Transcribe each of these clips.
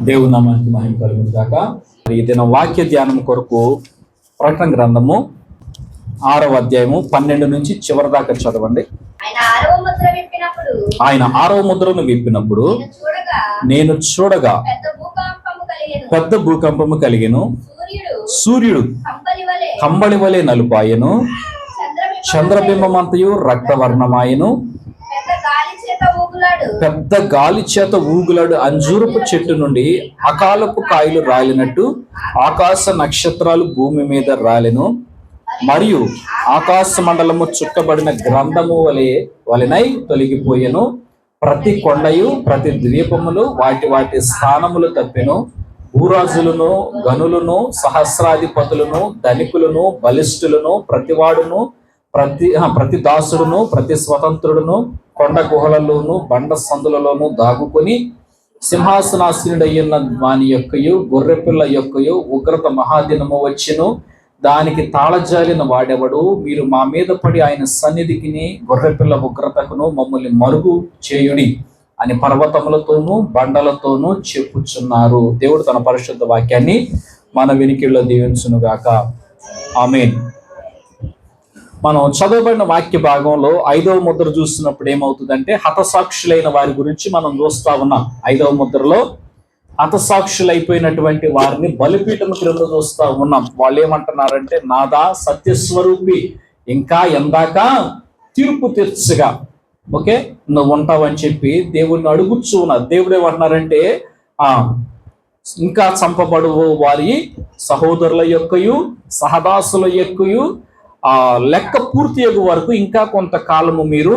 దేవుని నామానికి మహిమ కలుగును గాక. ఈ దిన వాక్య ధ్యానం కొరకు ప్రకటన గ్రంథము 6వ అధ్యాయము 12 నుంచి చివరి దాకా చదవండి. ఆయన 6వ ముద్రను విప్పినప్పుడు నేను చూడగా పెద్ద భూకంపము కలిగెను. సూర్యుడు కంబళి వలె నలుపాయెను, చంద్రబింబమంతయు రక్తవర్ణమాయెను. పెద్ద గాలి చేత ఊగులాడు అంజూరపు చెట్టు నుండి అకాలపు కాయలు రాలినట్టు ఆకాశ నక్షత్రాలు భూమి మీద రాలెను. మరియు ఆకాశ మండలము చుట్టబడిన గ్రంథము వలెనై తొలగిపోయెను. ప్రతి కొండయు ప్రతి ద్వీపములు వాటి వాటి స్థానములు తప్పెను. భూరాజులను, గనులను, సహస్రాధిపతులను, ధనికులను, బలిష్ఠులను, ప్రతివాడును, ప్రతి దాసుడును, ప్రతి స్వతంత్రుడును కొండ గుహలలోను బండ సందులలోను దాగుకొని సింహాసనాసీనుడయ్యున్న వాని యొక్కయు గొర్రెపిల్ల యొక్కయు ఉగ్రత మహాదినము వచ్చెను. దానికి తాళజాలిన వాడెవడు? మీరు మా మీద పడి ఆయన సన్నిధికిని గొర్రెపిల్ల ఉగ్రతకును మమ్మల్ని మరుగు చేయుడి అని పర్వతములతోనూ బండలతోనూ చెప్పుచున్నారు. దేవుడు తన పరిశుద్ధ వాక్యాన్ని మన వినికిడిలో దీవించునుగాక. ఆమేన్. మనం చదవబడిన వాక్య భాగంలో 5వ ముద్ర చూస్తున్నప్పుడు ఏమవుతుందంటే హతసాక్షులైన వారి గురించి మనం చూస్తా ఉన్నాం. 5వ ముద్రలో హతసాక్షులైపోయినటువంటి వారిని బలిపీఠం క్రింద చూస్తా ఉన్నాం. వాళ్ళు ఏమంటున్నారంటే, నాదా సత్యస్వరూపి, ఇంకా ఎందాక తీర్పు తీర్చగా ఓకే నువ్వు ఉంటావని చెప్పి దేవుడిని అడుగుచూ ఉన్నారు. దేవుడు ఏమంటున్నారంటే, ఇంకా చంపబడు వారి సహోదరుల యొక్కయు సహదాసుల యొక్కయు లెక్క పూర్తి అయ్యే వరకు ఇంకా కొంతకాలము మీరు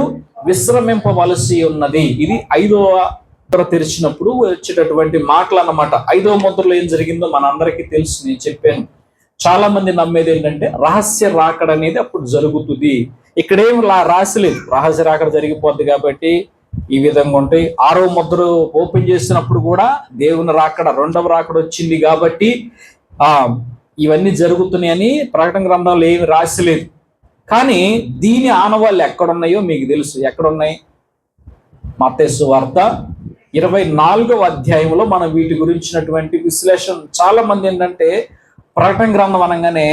విశ్రమింపవలసి ఉన్నది. ఇది 5వ ముద్ర తెరిచినప్పుడు వచ్చేటటువంటి మాటలు అన్నమాట. 5వ ముద్రలో ఏం జరిగిందో మనందరికీ తెలుసు, నేను చెప్పాను. చాలా మంది నమ్మేది ఏంటంటే రహస్య రాకడ అనేది అప్పుడు జరుగుతుంది. ఇక్కడేం రాసలేదు, రహస్య రాకడ జరిగిపోద్ది కాబట్టి ఈ విధంగా ఉంటాయి. 6వ ముద్ర ఓపెన్ చేసినప్పుడు కూడా దేవుని రాకడ, 2వ రాకడ వచ్చింది కాబట్టి ఇవన్నీ జరుగుతున్నాయని ప్రకటన గ్రంథంలో ఏమి రాసలేదు. కానీ దీని ఆనవాళ్ళు ఎక్కడున్నాయో మీకు తెలుసు. ఎక్కడున్నాయి? మత్తయి సువార్త 24వ అధ్యాయంలో మనం వీటి గురించినటువంటి విశ్లేషణ. చాలా మంది ఏంటంటే ప్రకటన గ్రంథం అనగానే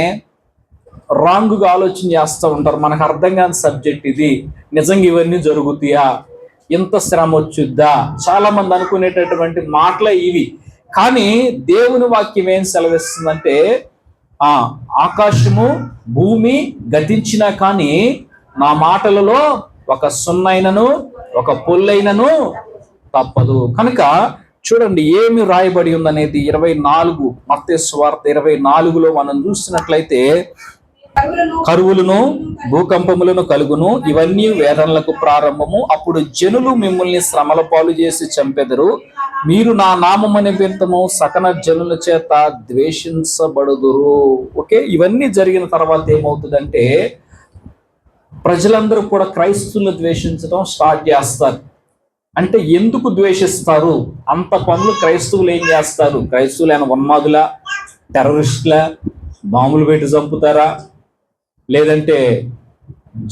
రాంగుగా ఆలోచన చేస్తూ ఉంటారు. మనకు అర్థం కాని సబ్జెక్ట్ ఇది, నిజంగా ఇవన్నీ జరుగుతాయా, ఇంత శ్రమ వచ్చుద్దా, చాలా మంది అనుకునేటటువంటి మాటలే ఇవి. కానీ దేవుని వాక్యం ఏం సెలవిస్తుందంటే, ఆకాశము భూమి గతించినా కానీ నా మాటలలో ఒక సున్నైనను ఒక పొల్లైనను తప్పదు. కనుక చూడండి ఏమి రాయబడి ఉందనేది 24 మత్తయి సువార్త 24లో మనం చూసినట్లయితే, కరువులను భూకంపములను కలుగును, ఇవన్నీ వేదనలకు ప్రారంభము. అప్పుడు జనులు మిమ్మల్ని శ్రమల పాలు చేసి చంపెదరు. మీరు నా నామము నిమిత్తము సకల జనుల చేత ద్వేషించబడుదురు. ఓకే, ఇవన్నీ జరిగిన తర్వాత ఏమవుతుందంటే ప్రజలందరూ కూడా క్రైస్తవులను ద్వేషించడం స్టార్ట్ చేస్తారు. అంటే ఎందుకు ద్వేషిస్తారు? అంత పనులు క్రైస్తవులు ఏం చేస్తారు? క్రైస్తవులైన ఉన్మాదుల, టెర్రరిస్టుల, బాంబులు పెట్టి చంపుతారా, లేదంటే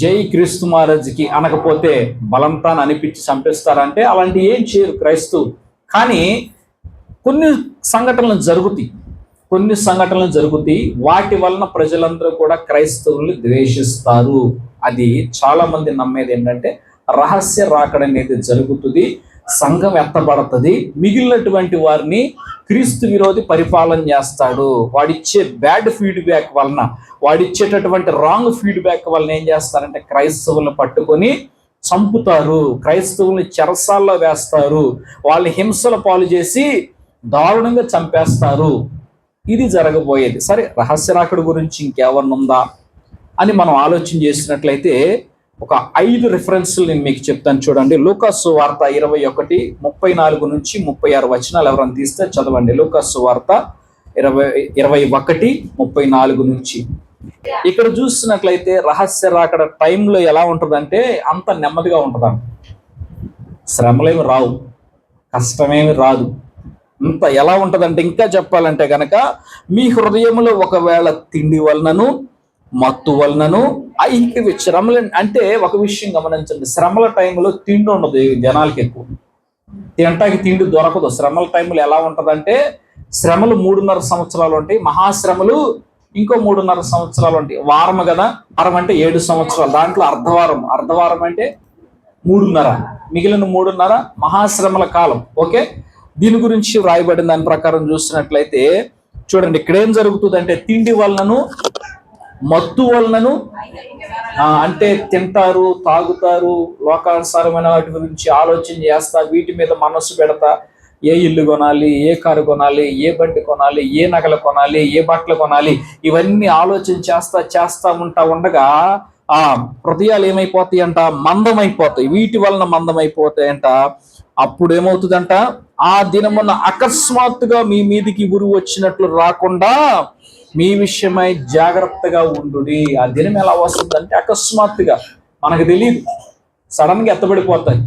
జై క్రీస్తు మహారాజ్కి అనకపోతే బలంతాన్ని అనిపించి చంపేస్తారంటే అలాంటివి ఏం చేయరు క్రైస్తవులు. కానీ కొన్ని సంఘటనలు జరుగుతాయి. వాటి వలన ప్రజలందరూ కూడా క్రైస్తవుల్ని ద్వేషిస్తారు. అది చాలా మంది నమ్మేది ఏంటంటే రహస్య రాకడ అనేది జరుగుతుంది, సంఘం ఎత్తబడుతుంది, మిగిలినటువంటి వారిని క్రీస్తు విరోధి పరిపాలన చేస్తాడు. వాడిచ్చే బ్యాడ్ ఫీడ్బ్యాక్ వలన, వాడిచ్చేటటువంటి రాంగ్ ఫీడ్బ్యాక్ వలన ఏం చేస్తారంటే క్రైస్తవులను పట్టుకొని చంపుతారు, క్రైస్తవుల్ని చెరసాల్లో వేస్తారు, వాళ్ళని హింసల పాలు చేసి దారుణంగా చంపేస్తారు. ఇది జరగబోయేది. సరే, రహస్య రాకడ గురించి ఇంకేమన్నా ఉందా అని మనం ఆలోచన చేసినట్లయితే ఒక 5 రిఫరెన్స్లు నేను మీకు చెప్తాను. చూడండి, లూకాసు సువార్త 21:34 నుంచి 36 వచనాలు ఎవరైనా తీస్తే చదవండి. లూకాసు సువార్త 21:34 నుంచి. ఇక్కడ చూసినట్లయితే రహస్య రాకడ టైంలో ఎలా ఉంటుందంటే అంత నెమ్మదిగా ఉంటుందంట. శ్రమలేమి రావు, కష్టమేమి రాదు. అంత ఎలా ఉంటుందంటే, ఇంకా చెప్పాలంటే కనుక మీ హృదయంలో ఒకవేళ తిండి వలనను మత్తు వలనను శ్రమలు అంటే ఒక విషయం గమనించండి, శ్రమల టైంలో తిండి ఉండదు జనాలకి ఎక్కువ. తినటానికి తిండి దొరకదు. శ్రమల టైంలో ఎలా ఉంటదంటే, శ్రమలు 3.5 సంవత్సరాలు ఉంటాయి, మహాశ్రమలు ఇంకో 3.5 సంవత్సరాలు ఉంటాయి. వారం కదా, వారం అంటే 7 సంవత్సరాలు, దాంట్లో అర్ధవారం అంటే 3.5, మిగిలిన 3.5 మహాశ్రమల కాలం. ఓకే, దీని గురించి వ్రాయబడిన దాని ప్రకారం చూసినట్లయితే చూడండి, ఇక్కడ ఏం జరుగుతుందంటే, తిండి వలనను మత్తు వలనను, అంటే తింటారు, తాగుతారు, లోకానుసారమైన వాటి గురించి ఆలోచన చేస్తా, వీటి మీద మనస్సు పెడతా, ఏ ఇల్లు కొనాలి, ఏ కారు కొనాలి, ఏ బండి కొనాలి, ఏ నగలు కొనాలి, ఏ బట్టలు కొనాలి, ఇవన్నీ ఆలోచన చేస్తా ఉండగా ఆ హృదయాలు ఏమైపోతాయి అంట, మందమైపోతాయి. వీటి వలన మందమైపోతాయంట. అప్పుడు ఏమవుతుందంట, ఆ దినమున అకస్మాత్తుగా మీ మీదికి ఉరువు వచ్చినట్లు రాకుండా మీ విషయమై జాగ్రత్తగా ఉండుడి. ఆ దినం ఎలా వస్తుందంటే అకస్మాత్తుగా, మనకు తెలియదు, సడన్గా ఎత్తబడిపోతాయి.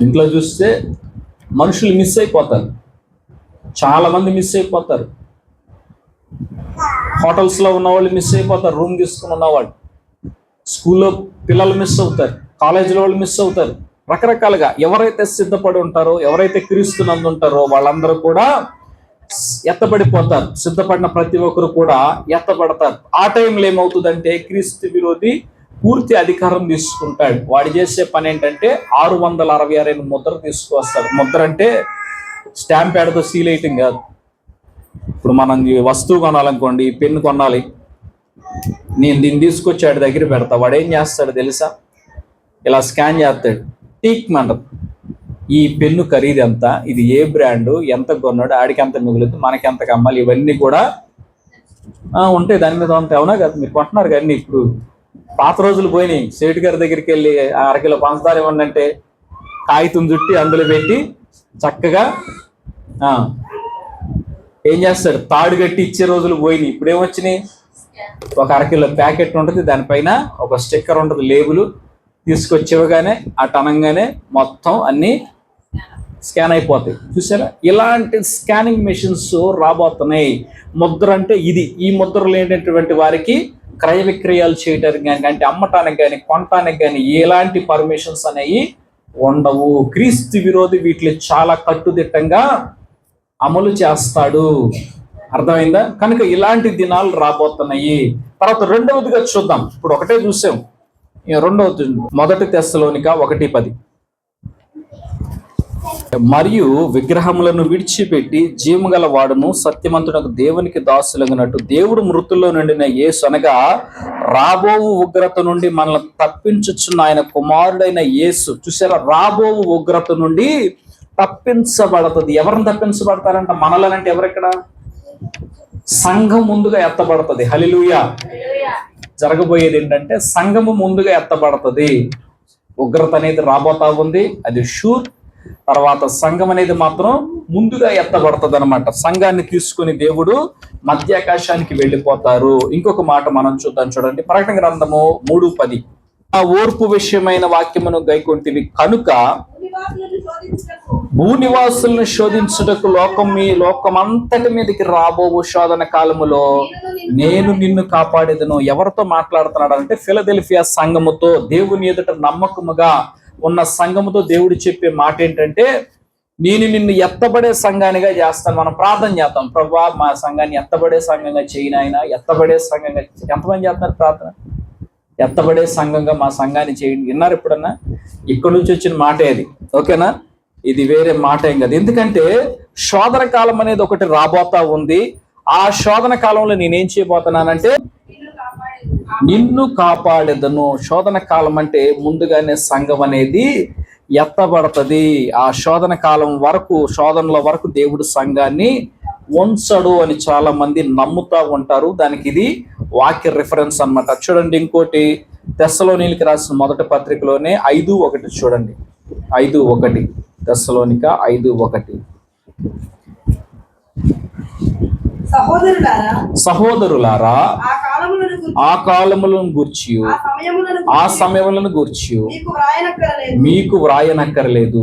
ఇంట్లో చూస్తే మనుషులు మిస్ అయిపోతారు, చాలా మంది మిస్ అయిపోతారు. హోటల్స్లో ఉన్నవాళ్ళు మిస్ అయిపోతారు, రూమ్ తీసుకుని ఉన్నవాళ్ళు. స్కూల్లో పిల్లలు మిస్ అవుతారు, కాలేజీలో వాళ్ళు మిస్ అవుతారు. రకరకాలుగా ఎవరైతే సిద్ధపడి ఉంటారో, ఎవరైతే క్రీస్తునందు ఉంటారో వాళ్ళందరూ కూడా ఎత్తబడిపోతారు. సిద్ధపడిన ప్రతి ఒక్కరు కూడా ఎత్తబడతారు. ఆ టైంలో ఏమవుతుందంటే, క్రీస్తు విరోధి పూర్తి అధికారం తీసుకుంటాడు. వాడు చేసే పని ఏంటంటే 666 ముద్ర తీసుకువస్తాడు. ముద్ర అంటే స్టాంప్ ప్యాడ్తో సీల్ వేయటం కాదు. ఇప్పుడు మనం వస్తువు కొనాలనుకోండి, పెన్ను కొనాలి, నేను దీన్ని తీసుకొచ్చాడు దగ్గర పెడతా, వాడు ఏం చేస్తాడు తెలుసా, ఇలా స్కాన్ చేస్తాడు, టీక్ మంటం, ఈ పెన్ను ఖరీదు ఎంత, ఇది ఏ బ్రాండు, ఎంత కొన్నాడు, ఆడికి ఎంత మిగులుతుంది, మనకి ఎంత కమ్మాలి, ఇవన్నీ కూడా ఉంటాయి దాని మీద ఉంటాయి. అవునా కదా, మీరు కొంటున్నారు కానీ ఇప్పుడు పాత రోజులు పోయినాయి. సేటు గారి దగ్గరికి వెళ్ళి 1/2 కిలో పంచదార ఇవ్వండి అంటే కాగితం చుట్టి అందులో పెట్టి చక్కగా ఏం చేస్తాడు, తాడు కట్టి ఇచ్చే రోజులు పోయినాయి. ఇప్పుడు ఏమొచ్చినాయి, ఒక 1/2 కిలో ప్యాకెట్ ఉంటుంది, దానిపైన ఒక స్టిక్కర్ ఉంటుంది, లేబుల్ తీసుకొచ్చి ఇవ్వగానే అటు అనగానే మొత్తం అన్నీ స్కాన్ అయిపోతాయి. చూసారా, ఇలాంటి స్కానింగ్ మెషిన్స్ రాబోతున్నాయి. ముద్ర అంటే ఇది. ఈ ముద్రలు ఏంటంటే వారికి క్రయ విక్రయాలు చేయడానికి కానీ, అంటే అమ్మటానికి కానీ, కొనటానికి కానీ ఎలాంటి పర్మిషన్స్ అనేవి ఉండవు. క్రీస్తు విరోధి వీటిని చాలా కట్టుదిట్టంగా అమలు చేస్తాడు. అర్థమైందా? కనుక ఇలాంటి దినాలు రాబోతున్నాయి. తర్వాత రెండవదిగా చూద్దాం. ఇప్పుడు ఒకటే చూసాం, రెండవది 1 తెస్సలోనిక 1:10. మరియు విగ్రహములను విడిచిపెట్టి జీవగల వాడును సత్యవంతునకు దేవునికి దాసులగినట్టు దేవుడు మృతుల్లో నుండిన యేసు అనగా రాబోవు ఉగ్రత నుండి మనల్ని తప్పించుచున్న ఆయన కుమారుడైన యేసు. చూసారా, రాబోవు ఉగ్రత నుండి తప్పించబడుతుంది. ఎవరిని తప్పించబడతారంట? మనలనంటే ఎవరెక్కడ? సంఘం ముందుగా ఎత్తబడుతుంది. హల్లెలూయా. జరగబోయేది ఏంటంటే సంఘము ముందుగా ఎత్తబడుతుంది. ఉగ్రత అనేది రాబోతా ఉంది, అది షూర్. తర్వాత సంఘం అనేది మాత్రం ముందుగా ఎత్తబడుతుంది అనమాట. సంఘాన్ని తీసుకుని దేవుడు మధ్యాకాశానికి వెళ్ళిపోతారు. ఇంకొక మాట మనం చూద్దాం, చూడండి. ప్రకటన గ్రంథము 3:10. ఆ ఓర్పు విషయమైన వాక్యమును గైకొంటివి కనుక భూనివాసులను శోధించుటకు లోకమంతటి మీదకి రాబో శోధన కాలములో నేను నిన్ను కాపాడేదను. ఎవరితో మాట్లాడుతున్నాడు అంటే ఫిలదెల్ఫియా సంఘముతో, దేవుని ఎదుట నమ్మకముగా ఉన్న సంఘముతో దేవుడు చెప్పే మాట ఏంటంటే, నేను నిన్ను ఎత్తబడే సంఘానిగా చేస్తాను. మనం ప్రార్థన చేస్తాం, ప్రభువా మా సంఘాన్ని ఎత్తబడే సంఘంగా చేయనాయన, ఎత్తబడే సంఘంగా. ఎంతమంది చేస్తున్నారు ప్రార్థన? ఎత్తబడే సంఘంగా మా సంఘాన్ని చేయండి. విన్నారు ఎప్పుడన్నా? ఇక్కడి నుంచి వచ్చిన మాటే అది, ఓకేనా? ఇది వేరే మాట ఏం కాదు. ఎందుకంటే శోధన కాలం అనేది ఒకటి రాబోతా ఉంది. ఆ శోధన కాలంలో నేనేం చేయబోతున్నానంటే నిన్ను కాపాడేదను. శోధన కాలం అంటే ముందుగానే సంఘం అనేది ఎత్తబడుతుంది. ఆ శోధన కాలం వరకు, శోధనల వరకు దేవుడు సంఘాన్ని ఉంచడు అని చాలా మంది నమ్ముతా ఉంటారు. దానికి ఇది వాక్య రిఫరెన్స్ అన్నమాట. చూడండి, ఇంకోటి తెస్సలోనికకి రాసిన 1 పత్రికలోనే 5:1 చూడండి. 5:1 తెస్సలోనిక 5:1. సహోదరులారా ఆ కాలములను గూర్చి ఆ సమయములను గూర్చి మీకు వ్రాయనక్కరలేదు.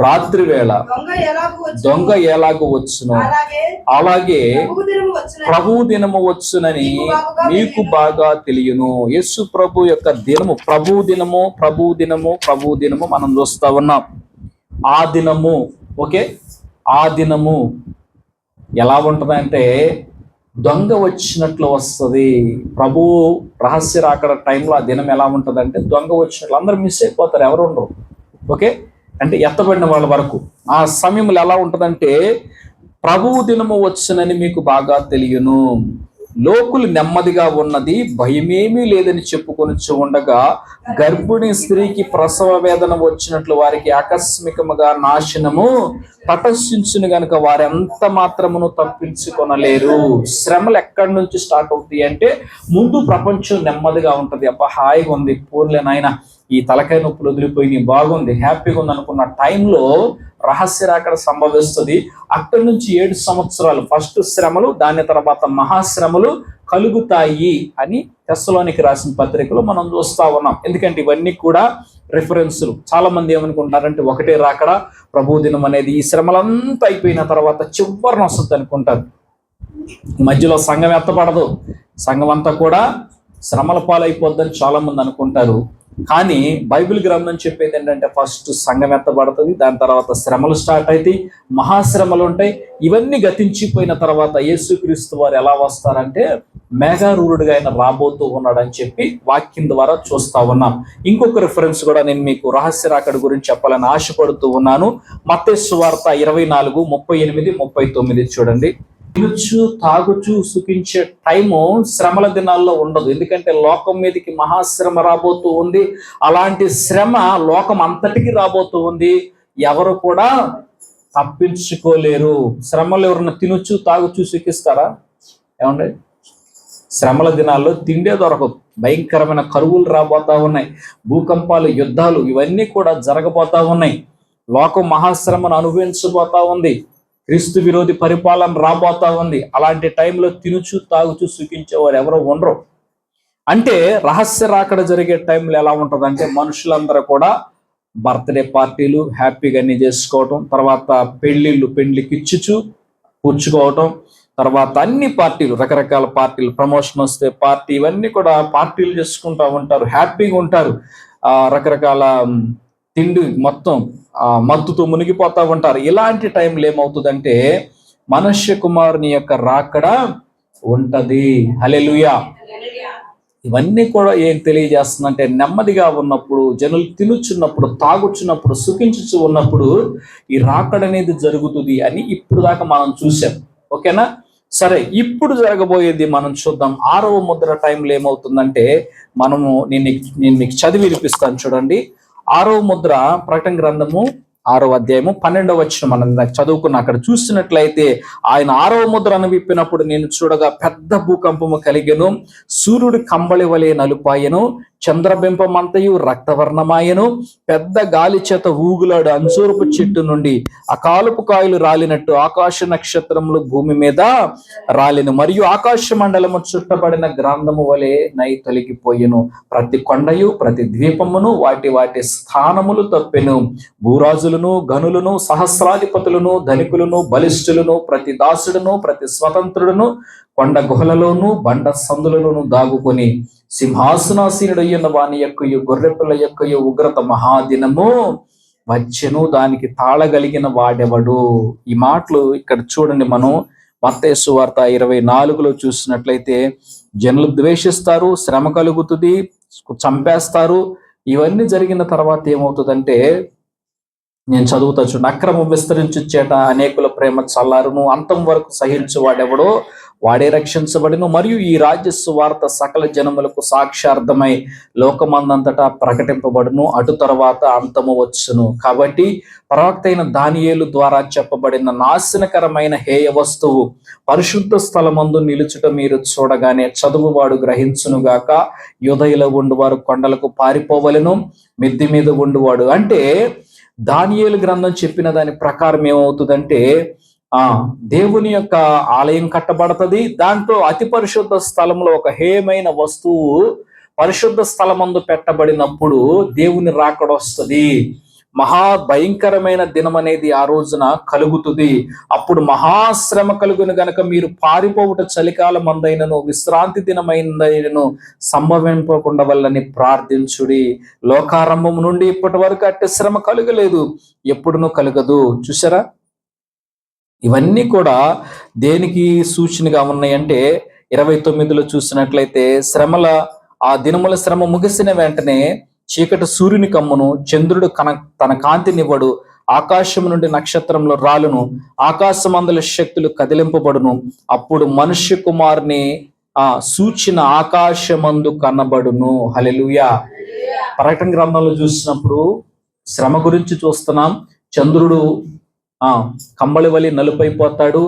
రాత్రి వేళ దొంగ ఎలాగూ వచ్చును, అలాగే ప్రభు దినము వచ్చునని మీకు బాగా తెలియను. యేసు ప్రభు యొక్క దినము ప్రభు దినము, ప్రభు దినము, ప్రభు దినము మనం చూస్తా ఉన్నాం. ఆ దినము, ఓకే, ఆ దినము ఎలా ఉంటుందంటే దొంగ వచ్చినట్లు వస్తుంది. ప్రభు రహస్య రాకడ టైంలో ఆ దినం ఎలా ఉంటుందంటే దొంగ వచ్చినట్లు అందరూ మిస్ అయిపోతారు, ఎవరు ఉండరు. ఓకే, అంటే ఎత్తబడిన వాళ్ళ వరకు ఆ సమయంలో ఎలా ఉంటుందంటే ప్రభువు దినము వచ్చునని మీకు బాగా తెలియను. లోకులు నెమ్మదిగా ఉన్నది, భయమేమీ లేదని చెప్పుకొని ఉండగా గర్భిణీ స్త్రీకి ప్రసవ వేదన వచ్చినట్లు వారికి ఆకస్మికముగా నాశనము తటస్థించును గనుక వారెంత మాత్రమును తప్పించుకొనలేరు. శ్రమలు ఎక్కడి నుంచి స్టార్ట్ అవుతాయి అంటే ముందు ప్రపంచం నెమ్మదిగా ఉంటది, అబ్బా హాయిగా ఉంది, పోర్లే నాయన ఈ తలకాయ నొప్పులు వదిలిపోయి బాగుంది, హ్యాపీగా ఉంది అనుకున్న టైంలో రహస్య రాకడ సంభవిస్తుంది. అక్కడి నుంచి 7 సంవత్సరాలు ఫస్ట్ శ్రమలు, దాని తర్వాత మహాశ్రమలు కలుగుతాయి అని తెస్సలోనికి రాసిన పత్రికలో మనం చూస్తా ఉన్నాం. ఎందుకంటే ఇవన్నీ కూడా రిఫరెన్సులు. చాలా మంది ఏమనుకుంటారంటే ఒకటే రాకడ, ప్రభు దినం అనేది ఈ శ్రమలంతా అయిపోయిన తర్వాత చివరిన వస్తుంది అనుకుంటారు. మధ్యలో సంఘం ఎత్తపడదు, సంఘం అంతా కూడా శ్రమల పాలైపోద్దని చాలా మంది అనుకుంటారు. కానీ బైబిల్ గ్రంథం చెప్పేది ఏంటంటే ఫస్ట్ సంఘం ఎత్తబడుతుంది, దాని తర్వాత శ్రమలు స్టార్ట్ అవుతాయి, మహాశ్రమలు ఉంటాయి. ఇవన్నీ గతించిపోయిన తర్వాత యేసుక్రీస్తు వారు ఎలా వస్తారంటే మేఘారూఢుడిగా ఆయన రాబోతూ ఉన్నాడని చెప్పి వాక్యం ద్వారా చూస్తా ఉన్నాం. ఇంకొక రిఫరెన్స్ కూడా నేను మీకు రహస్య రాకడ గురించి చెప్పాలని ఆశపడుతూ ఉన్నాను. మత్తయి సువార్త 24:38, 39 చూడండి. తినచ్చు తాగుచు సుఖించే టైము శ్రమల దినాల్లో ఉండదు. ఎందుకంటే లోకం మీదకి మహాశ్రమ రాబోతూ ఉంది. అలాంటి శ్రమ లోకం అంతటికి రాబోతూ ఉంది, ఎవరు కూడా తప్పించుకోలేరు. శ్రమలు ఎవరన్నా తినొచ్చు తాగుచు సుఖిస్తారా? ఏమండి, శ్రమల దినాల్లో తిండే దొరకదు, భయంకరమైన కరువులు రాబోతా ఉన్నాయి, భూకంపాలు, యుద్ధాలు ఇవన్నీ కూడా జరగబోతా ఉన్నాయి. లోకం మహాశ్రమను అనుభవించబోతా ఉంది, క్రీస్తు విరోధి పరిపాలన రాబోతా ఉంది. అలాంటి టైంలో తినుచు తాగుచు సుఖించేవారు ఎవరో ఉండరు. అంటే రహస్య రాకడ జరిగే టైంలో ఎలా ఉంటుందంటే మనుషులందరూ కూడా బర్త్డే పార్టీలు హ్యాపీగా అన్ని చేసుకోవటం, తర్వాత పెళ్లికి ఇచ్చుచు కూర్చుకోవటం, తర్వాత అన్ని పార్టీలు, రకరకాల పార్టీలు, ప్రమోషన్ వస్తే పార్టీ, ఇవన్నీ కూడా పార్టీలు చేసుకుంటూ ఉంటారు, హ్యాపీగా ఉంటారు. రకరకాల తిండి మొత్తం మత్తుతో మునిగిపోతా ఉంటారు. ఇలాంటి టైంలో ఏమవుతుందంటే మనుష్య కుమారుని యొక్క రాకడ ఉంటది. హల్లెలూయా. ఇవన్నీ కూడా ఏం తెలియజేస్తుందంటే నెమ్మదిగా ఉన్నప్పుడు, జనులు తినుచున్నప్పుడు, తాగుచున్నప్పుడు, సుఖించుచు ఉన్నప్పుడు ఈ రాకడ అనేది జరుగుతుంది అని ఇప్పుడు దాకా మనం చూసాం. ఓకేనా? సరే, ఇప్పుడు జరగబోయేది మనం చూద్దాం. 6వ ముద్ర టైంలో ఏమవుతుందంటే నేను మీకు చదివి వినిపిస్తాను చూడండి. 6వ ముద్ర ప్రకటన గ్రంథము 6వ అధ్యాయము 12వ వచనం మనం చదువుకున్న అక్కడ చూసినట్లయితే ఆయన 6వ ముద్రను విప్పినప్పుడు నేను చూడగా పెద్ద భూకంపము కలిగెను, సూర్యుడు కంబళి వలె నలుపాయెను, చంద్రబింబమంతయు రక్తవర్ణమాయను, పెద్ద గాలి చేత ఊగులాడు అంజూరపు చెట్టు నుండి అకాలపు కాయలు రాలినట్టు ఆకాశ నక్షత్రములు భూమి మీద రాలిను, మరియు ఆకాశ మండలము చుట్టబడిన గ్రంథము వలె నై తొలగిపోయెను, ప్రతి కొండయు ప్రతి ద్వీపమును వాటి వాటి స్థానములు తప్పెను, భూరాజులను గనులను సహస్రాధిపతులను ధనికులను బలిష్ఠులను ప్రతి దాసుడును ప్రతి స్వతంత్రుడును కొండ గుహలలోను బండ సందులలోను దాగుకొని సింహాసనాసీనుడయ్యున్న వాని యొక్కయు గొర్రెపిల్ల యొక్కయు ఉగ్రత మహాదినము వచ్చెను, దానికి తాళగలిగిన వాడెవడు. ఈ మాటలు ఇక్కడ చూడండి. మనం మత్తయి సువార్త 24లో చూసినట్లయితే జనులు ద్వేషిస్తారు, శ్రమ కలుగుతుంది, చంపేస్తారు. ఇవన్నీ జరిగిన తర్వాత ఏమవుతుందంటే నేను చదువుతా చూడండి. అక్రమం విస్తరించుచేట అనేకుల ప్రేమ చల్లారును, అంతం వరకు సహించు వాడెవడో వాడే రక్షించబడిను, మరియు ఈ రాజ్య సువార్త సకల జనములకు సాక్ష్యార్థమై లోకమందంతటా ప్రకటింపబడును, అటు తర్వాత అంతము వచ్చును. కాబట్టి ప్రవక్త అయిన దానియేలు ద్వారా చెప్పబడిన నాశనకరమైన హేయ వస్తువు పరిశుద్ధ స్థలమందు నిలుచుట మీరు చూడగానే చదువువాడు గ్రహించునుగాక. యూదయలో ఉండువారు కొండలకు పారిపోవలెను, మిద్ది మీద ఉండువాడు. అంటే దానియేలు గ్రంథం చెప్పిన దాని ప్రకారం ఏమవుతుందంటే దేవుని యొక్క ఆలయం కట్టబడుతుంది. దాంట్లో అతి పరిశుద్ధ స్థలంలో ఒక హేయమైన వస్తువు పరిశుద్ధ స్థలమందు పెట్టబడినప్పుడు దేవుని రాకడ వస్తుంది. మహా భయంకరమైన దినం అనేది ఆ రోజున కలుగుతుంది. అప్పుడు మహాశ్రమ కలుగును గనక మీరు పారిపోవుట చలికాలం అందైనను విశ్రాంతి దినమైనను సంభవింపకుండా వల్లని ప్రార్థించుడి. లోకారంభం నుండి ఇప్పటి వరకు అట్టి శ్రమ కలుగలేదు, ఎప్పుడునూ కలుగదు. చూసారా, ఇవన్నీ కూడా దేనికి సూచనగా ఉన్నాయంటే 29లో చూసినట్లయితే ఆ దినముల శ్రమ ముగిసిన వెంటనే చీకటి సూర్యుని కమ్మును, చంద్రుడు తన కాంతినివ్వడు, ఆకాశం నుండి నక్షత్రంలో రాలును, ఆకాశమందుల శక్తులు కదిలింపబడును. అప్పుడు మనుష్య కుమారుని సూచన ఆకాశమందు కనబడును. హల్లెలూయా. ప్రకటన గ్రంథంలో చూసినప్పుడు శ్రమ గురించి చూస్తున్నాం. చంద్రుడు కంబళి వలి నలుపైపోతాడు.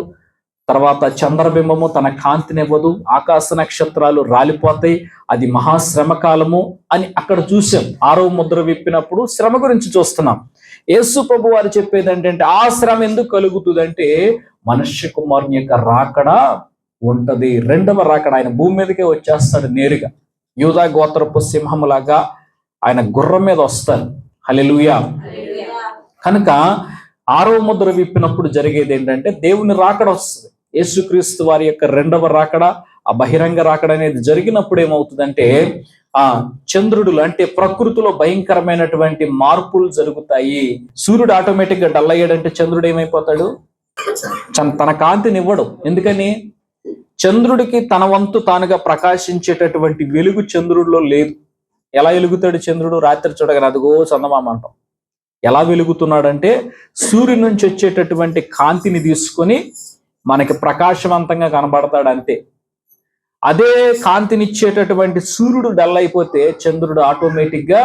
తర్వాత చంద్రబింబము తన కాంతినివ్వదు, ఆకాశ నక్షత్రాలు రాలిపోతాయి, అది మహాశ్రమ కాలము అని అక్కడ చూసాం. 6వ ముద్ర విప్పినప్పుడు శ్రమ గురించి చూస్తున్నాం. యేసు ప్రభు వారు చెప్పేది ఏంటంటే ఆ శ్రమ ఎందుకు కలుగుతుందంటే మనుష్య కుమారుని యొక్క రాకడ ఉంటది. 2వ రాకడ, ఆయన భూమి మీదకే వచ్చేస్తాడు నేరుగా. యూదా గోత్రపు సింహములాగా ఆయన గుర్రం మీద వస్తాడు. హల్లెలూయా. కనుక 6వ ముద్ర విప్పినప్పుడు జరిగేది ఏంటంటే దేవుని రాకడ వస్తుంది. యేసుక్రీస్తు వారి యొక్క 2వ రాకడ, ఆ బహిరంగ రాకడ అనేది జరిగినప్పుడు ఏమవుతుందంటే చంద్రుడు అంటే ప్రకృతిలో భయంకరమైనటువంటి మార్పులు జరుగుతాయి. సూర్యుడు ఆటోమేటిక్ గా డల్ అయ్యాడంటే చంద్రుడు ఏమైపోతాడు? తన కాంతిని ఇవ్వడు. ఎందుకని? చంద్రుడికి తన వంతు తానుగా ప్రకాశించేటటువంటి వెలుగు చంద్రుడిలో లేదు. ఎలా వెలుగుతాడు చంద్రుడు? రాత్రి చూడగానే అదిగో చందమామ అంటాం. ఎలా వెలుగుతున్నాడంటే సూర్యుడి నుంచి వచ్చేటటువంటి కాంతిని తీసుకొని మనకి ప్రకాశవంతంగా కనబడతాడు, అంతే. అదే కాంతినిచ్చేటటువంటి సూర్యుడు డల్ అయిపోతే చంద్రుడు ఆటోమేటిక్ గా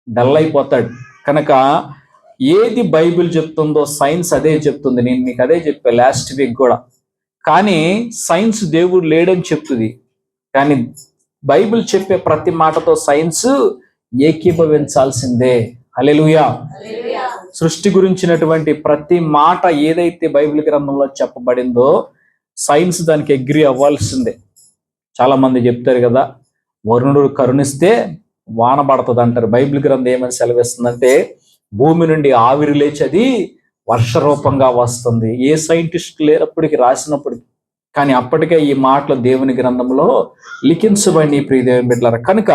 డల్ అయిపోతాడు. కనుక ఏది బైబిల్ చెప్తుందో సైన్స్ అదే చెప్తుంది. నేను మీకు అదే చెప్పా లాస్ట్ వీక్ కూడా. కానీ సైన్స్ దేవుడు లేడని చెప్తుంది, కానీ బైబిల్ చెప్పే ప్రతి మాటతో సైన్స్ ఏకీభవించాల్సిందే. హల్లెలూయా. సృష్టి గురించినటువంటి ప్రతి మాట ఏదైతే బైబిల్ గ్రంథంలో చెప్పబడిందో సైన్స్ దానికి అగ్రి అవ్వాల్సిందే. చాలా మంది చెప్తారు కదా, వరుణుడు కరుణిస్తే వాన పడుతుంది అంటారు. బైబిల్ గ్రంథం ఏమని సెలవిస్తుందంటే భూమి నుండి ఆవిరి లేచి అది వర్ష రూపంగా వస్తుంది. ఏ సైంటిస్ట్ లేనప్పటికీ రాసినప్పటికీ, కానీ అప్పటికే ఈ మాటలు దేవుని గ్రంథంలో లిఖించబడి ప్రియ దేవుని బిడ్డలారా. కనుక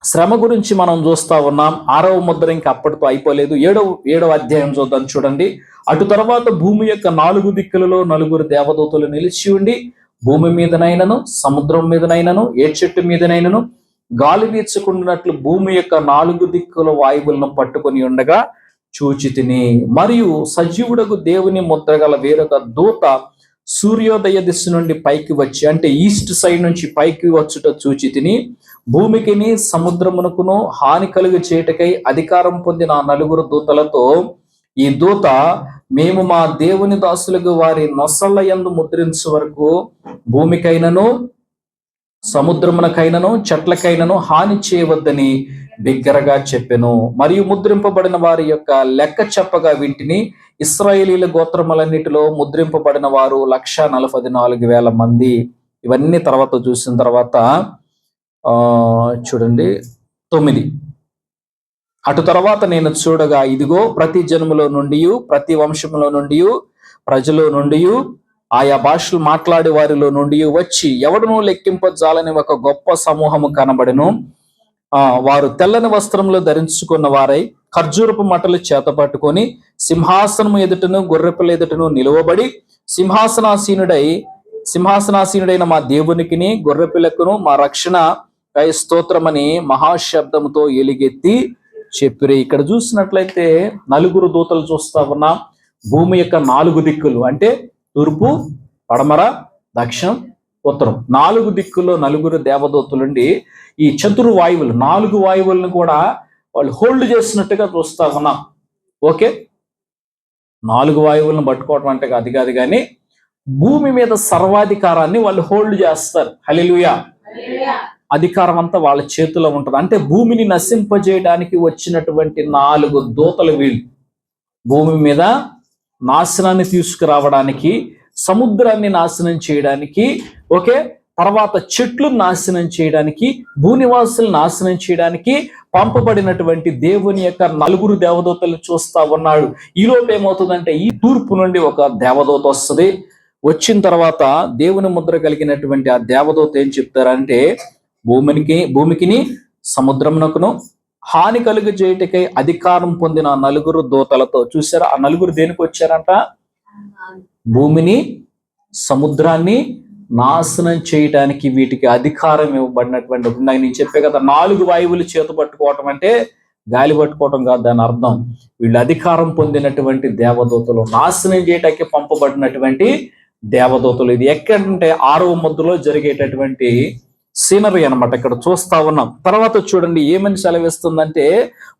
శ్రమ గురించి మనం చూస్తా ఉన్నాం. 6వ ముద్ర ఇంకా అప్పటితో అయిపోలేదు. 7వ అధ్యాయం చూద్దాం, చూడండి. అటు తర్వాత భూమి యొక్క 4 దిక్కులలో 4 దేవదూతలు నిలిచి ఉండి భూమి మీదనైనను సముద్రం మీదనైనను ఏ చెట్టు మీదనైనను గాలి వీచుకున్నట్లు భూమి యొక్క 4 దిక్కుల వాయువులను పట్టుకొని ఉండగా చూచితిని. మరియు సజీవుడకు దేవుని ముద్ర గల వేరొక దూత సూర్యోదయ దిశ నుండి పైకి వచ్చి, అంటే ఈస్ట్ సైడ్ నుంచి పైకి వచ్చుట చూచితిని. భూమికిని సముద్రమునకును హాని కలుగు చేయటకై అధికారం పొందిన 4 దూతలతో ఈ దూత, మేము మా దేవుని దాసులకు వారి నొసళ్ళ యందు ముద్రించు వరకు భూమికైనను సముద్రమునకైనను చెట్లకైనను హాని చేయవద్దని బిగ్గరగా చెప్పెను. మరియు ముద్రింపబడిన వారి యొక్క లెక్క చెప్పగా వింటిని. ఇశ్రాయేలీల గోత్రములన్నిటిలో ముద్రింపబడిన వారు 144,000 మంది. ఇవన్నీ తర్వాత చూసిన తర్వాత చూడండి 9. అటు తర్వాత నేను చూడగా ఇదిగో ప్రతి జన్మలో నుండి ప్రతి వంశంలో నుండి ప్రజలో నుండి ఆయా భాషలు మాట్లాడే వారిలో నుండి వచ్చి ఎవడునూ లెక్కింపజాలని ఒక గొప్ప సమూహము కనబడెను. వారు తెల్లని వస్త్రములు ధరించుకున్న వారై ఖర్జూరపు మట్టలు చేత పట్టుకొని సింహాసనము ఎదుటను గొర్రెపిల్ల ఎదుటను నిలువబడి సింహాసనాసీనుడైన మా దేవునికిని గొర్రెపిల్లకును మా రక్షణ స్తోత్రమని మహాశబ్దముతో ఎలుగెత్తి చెప్పిరి. ఇక్కడ చూసినట్లయితే 4 దూతలు చూస్తా ఉన్నాం. భూమి యొక్క 4 దిక్కులు అంటే తూర్పు, పడమర, దక్షిణం, ఉత్తరం 4 దిక్కుల్లో 4 దేవదూతలుండి ఈ చతుర్వాయువులు 4 వాయువులను కూడా వాళ్ళు హోల్డ్ చేసినట్టుగా చూస్తా ఉన్నాం. ఓకే, 4 వాయువులను పట్టుకోవడం అంటే అది కాదు, కానీ భూమి మీద సర్వాధికారాన్ని వాళ్ళు హోల్డ్ చేస్తారు. హల్లెలూయా. అధికారం అంతా వాళ్ళ చేతిలో ఉంటుంది. అంటే భూమిని నశింపజేయడానికి వచ్చినటువంటి 4 దూతలు వీళ్ళు. భూమి మీద నాశనాన్ని తీసుకురావడానికి, సముద్రాన్ని నాశనం చేయడానికి, ఓకే, తర్వాత చెట్లు నాశనం చేయడానికి, భూనివాసులు నాశనం చేయడానికి పంపబడినటువంటి దేవుని యొక్క 4 దేవదూతలు చూస్తా ఉన్నాడు. ఈలోపు ఏమవుతుందంటే ఈ తూర్పు నుండి ఒక దేవదూత వస్తుంది. వచ్చిన తర్వాత దేవుని ముద్ర కలిగినటువంటి ఆ దేవదూత ఏం చెప్తారంటే, భూమికిని సముద్రమునకును హాని కలుగు చేయటకై అధికారం పొందిన 4 దూతలతో, చూసారా ఆ 4 దేనికి వచ్చారంట? భూమిని సముద్రాన్ని నాశనం చేయడానికి వీటికి అధికారం ఇవ్వబడినటువంటి. నేను చెప్పే కదా 4 వాయువులు చేత పట్టుకోవటం అంటే గాలి పట్టుకోవటం కాదు దాని అర్థం. వీళ్ళు అధికారం పొందినటువంటి దేవదూతలు, నాశనం చేయటానికి పంపబడినటువంటి దేవదూతలు. ఇది ఎక్కడంటే 6వ ముద్రలో జరిగేటటువంటి సీనరీ అన్నమాట. ఇక్కడ చూస్తా ఉన్నాం. తర్వాత చూడండి ఏమని సెలవిస్తుందంటే,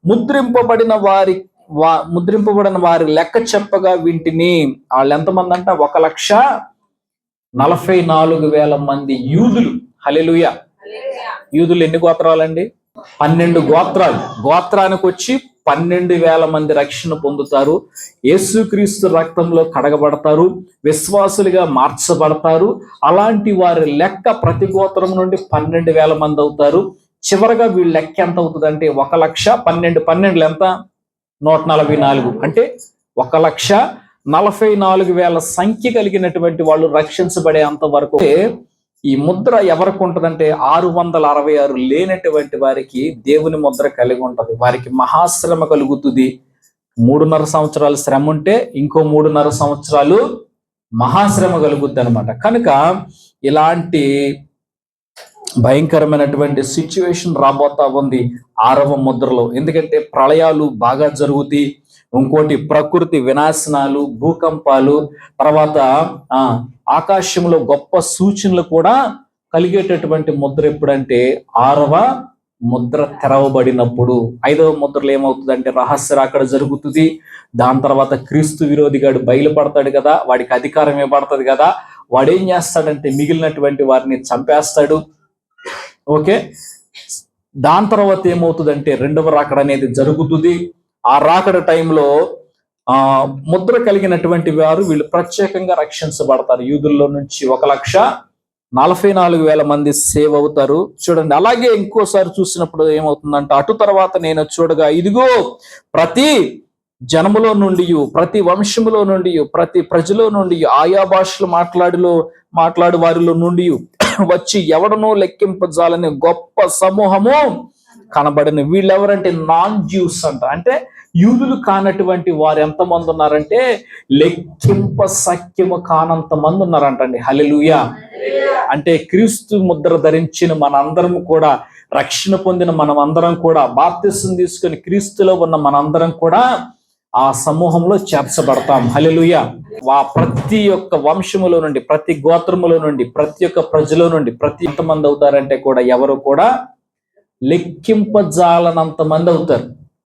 ముద్రింపబడిన వారి లెక్క చెప్పగా వింటిని. వాళ్ళు ఎంతమంది అంట? 1,44,000 మంది యూదులు. హల్లెలూయా. యూదులు ఎన్ని గోత్రాలండి? 12 గోత్రాలు. గోత్రానికి వచ్చి 12,000 మంది రక్షణ పొందుతారు. యేసుక్రీస్తు రక్తంలో కడగబడతారు, విశ్వాసులుగా మార్చబడతారు. అలాంటి వారి లెక్క ప్రతి గోత్రం నుండి 12,000 మంది అవుతారు. చివరగా వీళ్ళ లెక్క ఎంత అవుతుంది అంటే 1,12,12 ఎంత? 144. అంటే 1,44,000 సంఖ్య కలిగినటువంటి వాళ్ళు రక్షించబడే అంతవరకు. ఈ ముద్ర ఎవరికి ఉంటదంటే 666 లేనటువంటి వారికి దేవుని ముద్ర కలిగి ఉంటది. వారికి మహాశ్రమ కలుగుతుంది. 3.5 సంవత్సరాలు శ్రమ ఉంటే ఇంకో 3.5 సంవత్సరాలు మహాశ్రమ కలుగుద్ది అనమాట. కనుక ఇలాంటి భయంకరమైనటువంటి సిచ్యువేషన్ రాబోతా ఉంది 6వ ముద్రలో. ఎందుకంటే ప్రళయాలు బాగా జరుగుతాయి. ఇంకోటి ప్రకృతి వినాశనాలు, భూకంపాలు, తర్వాత ఆకాశంలో గొప్ప సూచనలు కూడా కలిగేటటువంటి ముద్ర ఎప్పుడంటే 6వ ముద్ర తెరవబడినప్పుడు. 5వ ముద్రలో ఏమవుతుందంటే రహస్య రాకడ జరుగుతుంది. దాని తర్వాత క్రీస్తు విరోధిగాడు బయలుపడతాడు కదా, వాడికి అధికారం ఇవ్వబడుతుంది కదా. వాడు ఏం చేస్తాడంటే మిగిలినటువంటి వారిని చంపేస్తాడు. ఓకే, దాని తర్వాత ఏమవుతుందంటే 2వ రాకడ అనేది జరుగుతుంది. ఆ రాకడ టైంలో ముద్ర కలిగినటువంటి వారు వీళ్ళు ప్రత్యేకంగా రక్షించబడతారు. యూదుల్లో నుంచి 1,44,000 మంది సేవ్ అవుతారు. చూడండి, అలాగే ఇంకోసారి చూసినప్పుడు ఏమవుతుందంటే, అటు తర్వాత నేను చూడగా ఇదిగో ప్రతి జనములో నుండి, ప్రతి వంశములో నుండి, ప్రతి ప్రజలో నుండి, ఆయా భాషలు మాట్లాడు వారిలో నుండి వచ్చి ఎవడనో లెక్కింపజాలని గొప్ప సమూహము కనబడిన. వీళ్ళెవరంటే నాన్ జ్యూస్ అంట. అంటే యూదులు కానటువంటి వారు ఎంతమంది ఉన్నారంటే లెక్కింప సఖ్యము కానంత మంది ఉన్నారంటండి. హల్లెలూయా. అంటే క్రీస్తు ముద్ర ధరించిన మనందరం కూడా, రక్షణ పొందిన మనం అందరం కూడా, బాప్తిసం తీసుకొని క్రీస్తులో ఉన్న మనందరం కూడా ఆ సమూహంలో చేర్చబడతాం. హల్లెలూయా. ప్రతి ఒక్క వంశములో నుండి, ప్రతి గోత్రములో నుండి, ప్రతి ఒక్క ప్రజలో నుండి ఎంతమంది అవుతారంటే కూడా ఎవరు కూడా లెక్కింపజాలనంత మంది అవుతారు.